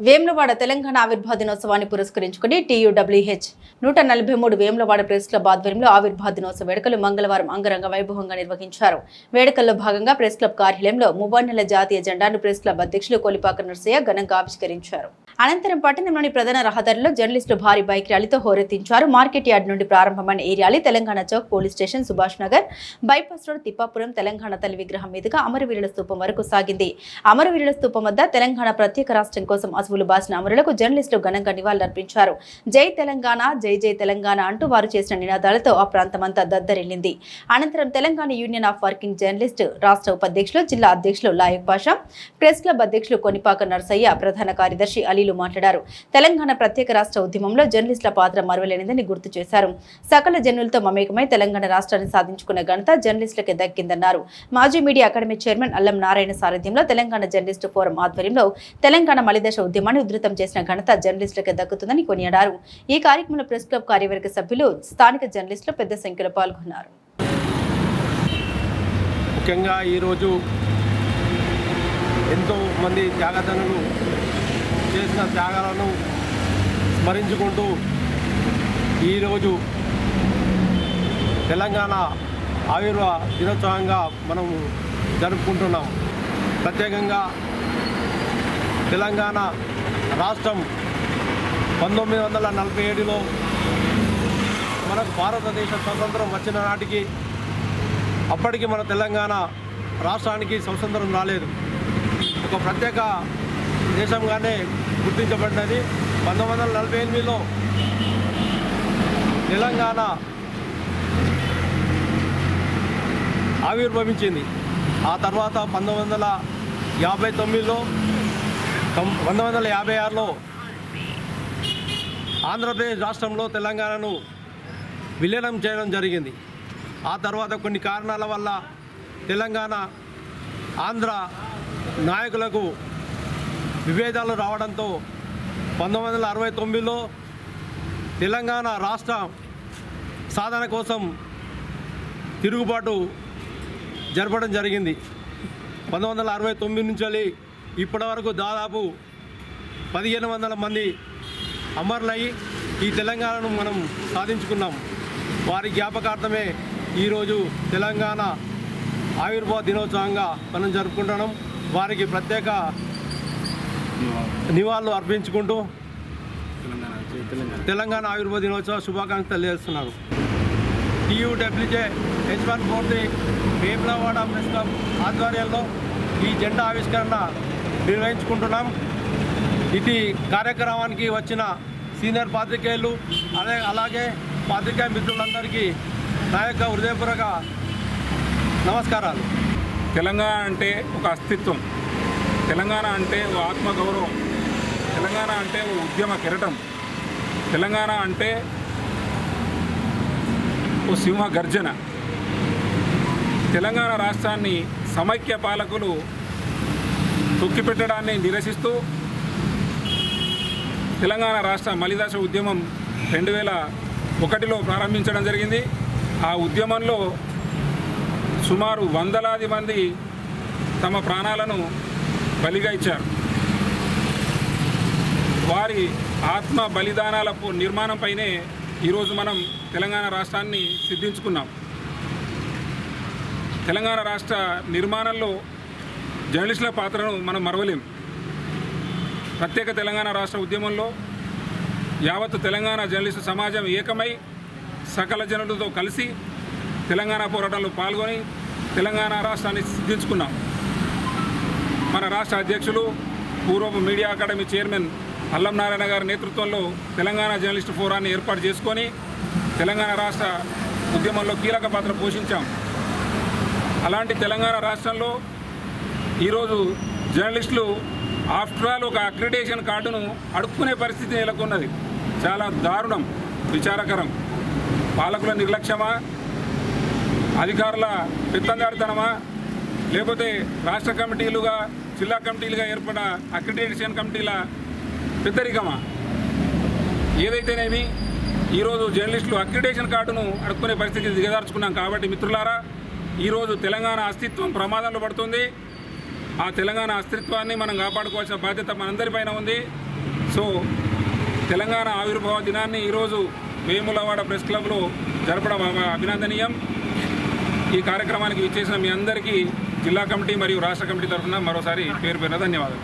వేములవాడ తెలంగాణ ఆవిర్భావ దినోత్సవాన్ని పురస్కరించుకుని TUWH 143 వేములవాడ ప్రెస్ క్లబ్ ఆధ్వర్యంలో ఆవిర్భావ దినోత్సవ వేడుకలు మంగళవారం అంగరంగ వైభవంగా నిర్వహించారు. వేడుకల్లో భాగంగా ప్రెస్ క్లబ్ కార్యాలయంలో మువ్వన్నెల జాతీయ జెండాను ప్రెస్ క్లబ్ అధ్యక్షులు కొలిపాక నర్సయ్య ఘనంగా ఆవిష్కరించారు. అనంతరం పట్టణంలోని ప్రధాన రహదారిలో జర్నలిస్టులు భారీ బైక్ ర్యాలీతో హోరెత్తించారు. మార్కెట్ యార్డ్ నుండి ప్రారంభమైన ఈ rally Telangana Chowk, police station, Subhash Nagar, bypass road, Tippapuram, Telangana తల్లి విగ్రహం మీదుగా అమరవీరుల స్తూపం వరకు సాగింది. అమరవీరుల స్తూపం వద్ద తెలంగాణ ప్రత్యేక రాష్ట్రం కోసం అసువులు బాసిన అమరులకు జర్నలిస్టులు ఘనంగా నివాళులర్పించారు. జై తెలంగాణ, జై జై తెలంగాణ అంటూ వారు చేసిన నినాదాలతో ఆ ప్రాంతమంతా దద్దరిల్లింది. అనంతరం Telangana union of working journalist రాష్ట్ర ఉపాధ్యక్షులు, జిల్లా అధ్యక్షులు లాయక్ పాషా, ప్రెస్ క్లబ్ అధ్యక్షులు కొనిపాక నర్సయ్య, ప్రధాన కార్యదర్శి అలీలు మాట్లాడారు. తెలంగాణ ప్రత్యేక రాష్ట్ర ఉద్యమంలో జర్నలిస్టుల పాత్ర మరువలేనిదని గుర్తు చేశారు. సకల జనులతో మమేకమై తెలంగాణ రాష్ట్రాన్ని సాధించుకున్న ఘనత జర్నలిస్టులకే దక్కిందన్నారు. మాజీ మీడియా అకాడమీ చైర్మన్ అల్లం నారాయణ సారథ్యంలో తెలంగాణ జర్నలిస్టు ఫోరం ఆధ్వర్యంలో తెలంగాణ మలిదశ ఉద్యమాన్ని ఉధృతం చేసిన ఘనత జర్నలిస్టులకే దక్కుతుందని కొనియాడారు. ఈ కార్యక్రమంలో ప్రెస్ క్లబ్ కార్యవర్గ సభ్యులు, స్థానిక జర్నలిస్టులు పెద్ద సంఖ్యలో పాల్గొన్నారు. ముఖ్యంగా ఈరోజు ఎంతో మంది త్యాగదనులు చేసిన త్యాగాలను స్మరించుకుంటూ ఈరోజు తెలంగాణ ఆవిర్భావ దినోత్సవంగా మనము జరుపుకుంటున్నాం. ప్రత్యేకంగా తెలంగాణ రాష్ట్రం 1947లో మనకు భారతదేశ స్వతంత్రం వచ్చిన నాటికి అప్పటికి మన తెలంగాణ రాష్ట్రానికి స్వతంత్రం రాలేదు. ఒక ప్రత్యేక దేశంగానే గుర్తించబడినది. 1948లో తెలంగాణ ఆవిర్భవించింది. ఆ తర్వాత 1959లో 1956లో ఆంధ్రప్రదేశ్ రాష్ట్రంలో తెలంగాణను విలీనం చేయడం జరిగింది. ఆ తర్వాత కొన్ని కారణాల వల్ల తెలంగాణ ఆంధ్ర నాయకులకు విభేదాలు రావడంతో 1969లో తెలంగాణ రాష్ట్ర సాధన కోసం తిరుగుబాటు జరపడం జరిగింది. 1969 నుంచి ఇప్పటి వరకు దాదాపు 1500 మంది అమరులయ్యి ఈ తెలంగాణను మనం సాధించుకున్నాం. వారి జ్ఞాపకార్థమే ఈరోజు తెలంగాణ ఆవిర్భావ దినోత్సవంగా మనం జరుపుకుంటున్నాం. వారికి ప్రత్యేక నివాళులు అర్పించుకుంటూ తెలంగాణ ఆవిర్భావ దినోత్సవ శుభాకాంక్షలు తెలియజేస్తున్నారు. TUWH 143 వేములవాడ ప్రెస్ క్లబ్ ఆధ్వర్యంలో ఈ జెండా ఆవిష్కరణ నిర్వహించుకుంటున్నాం. ఇది కార్యక్రమానికి వచ్చిన సీనియర్ పాత్రికేయులు అలాగే పాత్రికేయ మిత్రులందరికీ నా యొక్క హృదయపూర్వక నమస్కారాలు. తెలంగాణ అంటే ఒక అస్తిత్వం, తెలంగాణ అంటే ఓ ఆత్మగౌరవం, తెలంగాణ అంటే ఓ ఉద్యమ కిరటం, తెలంగాణ అంటే ఓ సింహ గర్జన. తెలంగాణ రాష్ట్రాన్ని సమైక్య పాలకులు తొక్కిపెట్టడాన్ని నిరసిస్తూ తెలంగాణ రాష్ట్ర మలిదశ ఉద్యమం 2001లో ప్రారంభించడం జరిగింది. ఆ ఉద్యమంలో సుమారు వందలాది మంది తమ ప్రాణాలను బలిగా ఇచ్చారు. వారి ఆత్మ బలిదానాల నిర్మాణంపైనే ఈరోజు మనం తెలంగాణ రాష్ట్రాన్ని సిద్ధించుకున్నాం. తెలంగాణ రాష్ట్ర నిర్మాణంలో జర్నలిస్టుల పాత్రను మనం మరవలేం. ప్రత్యేక తెలంగాణ రాష్ట్ర ఉద్యమంలో యావత్తు తెలంగాణ జర్నలిస్టు సమాజం ఏకమై సకల జనులతో కలిసి తెలంగాణ పోరాటంలో పాల్గొని తెలంగాణ రాష్ట్రాన్ని సిద్ధించుకున్నాం. మన రాష్ట్ర అధ్యక్షులు, పూర్వపు మీడియా అకాడమీ చైర్మన్ అల్లం నారాయణ గారి నేతృత్వంలో తెలంగాణ జర్నలిస్టు ఫోరాన్ని ఏర్పాటు చేసుకొని తెలంగాణ రాష్ట్ర ఉద్యమంలో కీలక పాత్ర పోషించాం. అలాంటి తెలంగాణ రాష్ట్రంలో ఈరోజు జర్నలిస్టులు ఆఫ్టర్ ఆల్ ఒక అక్రిడేషన్ కార్డును అడుక్కునే పరిస్థితి నెలకొన్నది. చాలా దారుణం, విచారకరం. పాలకుల నిర్లక్ష్యమా, అధికారుల పెత్తందారితనమా, లేకపోతే రాష్ట్ర కమిటీలుగా, జిల్లా కమిటీలుగా ఏర్పడిన అక్రిడేషన్ కమిటీల పెద్దరికమా? ఏదైతేనేమి ఈరోజు జర్నలిస్టులు అక్రిడేషన్ కార్డును అడుక్కునే పరిస్థితి దిగదార్చుకున్నాం. కాబట్టి మిత్రులారా, ఈరోజు తెలంగాణ అస్తిత్వం ప్రమాదంలో పడుతుంది. ఆ తెలంగాణ అస్తిత్వాన్ని మనం కాపాడుకోవాల్సిన బాధ్యత మనందరిపైన ఉంది. సో తెలంగాణ ఆవిర్భావ దినాన్ని ఈరోజు వేములవాడ ప్రెస్ క్లబ్లో జరపడం అభినందనీయం. ఈ కార్యక్రమానికి విచ్చేసిన మీ అందరికీ జిల్లా కమిటీ మరియు రాష్ట్ర కమిటీ తరఫున మరోసారి పేరు ధన్యవాదాలు.